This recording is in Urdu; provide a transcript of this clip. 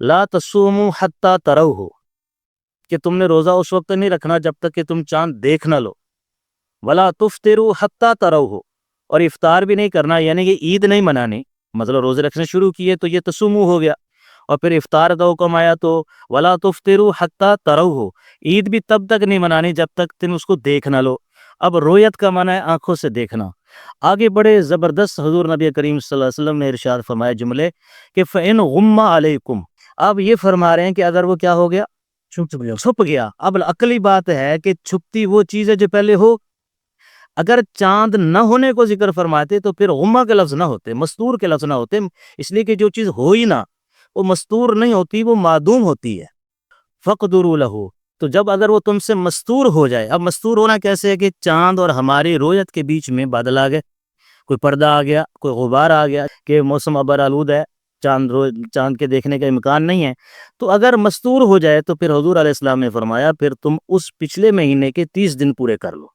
لا تصوموا حتی تروہ، کہ تم نے روزہ اس وقت نہیں رکھنا جب تک کہ تم چاند دیکھ نہ لو، ولا تفطروا حتی تروہ، اور افطار بھی نہیں کرنا، یعنی کہ عید نہیں منانی، مطلب روزے رکھنے شروع کیے تو یہ تصومو ہو گیا، اور پھر افطار کا حکم آیا تو ولا تفطروا حتی تروہ، عید بھی تب تک نہیں منانی جب تک تم اس کو دیکھ نہ لو۔ اب رویت کا معنی ہے آنکھوں سے دیکھنا۔ آگے بڑے زبردست حضور نبی کریم صلی اللہ علیہ وسلم نے ارشاد فرمایا جملے کہ فَإِنْ غُمَّ عَلَيْكُمْ، اب یہ فرما رہے ہیں کہ اگر وہ کیا ہو گیا، چھپ گیا۔ اب عقلی بات ہے کہ چھپتی وہ چیز ہے جو پہلے ہو، اگر چاند نہ ہونے کو ذکر فرماتے تو پھر غمہ کے لفظ نہ ہوتے، مستور کے لفظ نہ ہوتے، اس لیے کہ جو چیز ہو ہی نہ، وہ مستور نہیں ہوتی، وہ معدوم ہوتی ہے۔ فَقْدُرُوا لَهُ، تو جب اگر وہ تم سے مستور ہو جائے، اب مستور ہونا کیسے ہے کہ چاند اور ہماری رویت کے بیچ میں بادل آ گئے، کوئی پردہ آ گیا، کوئی غبار آ گیا کہ موسم ابر آلود ہے، چاند کے دیکھنے کا امکان نہیں ہے، تو اگر مستور ہو جائے تو پھر حضور علیہ السلام نے فرمایا پھر تم اس پچھلے مہینے کے 30 دن پورے کر لو۔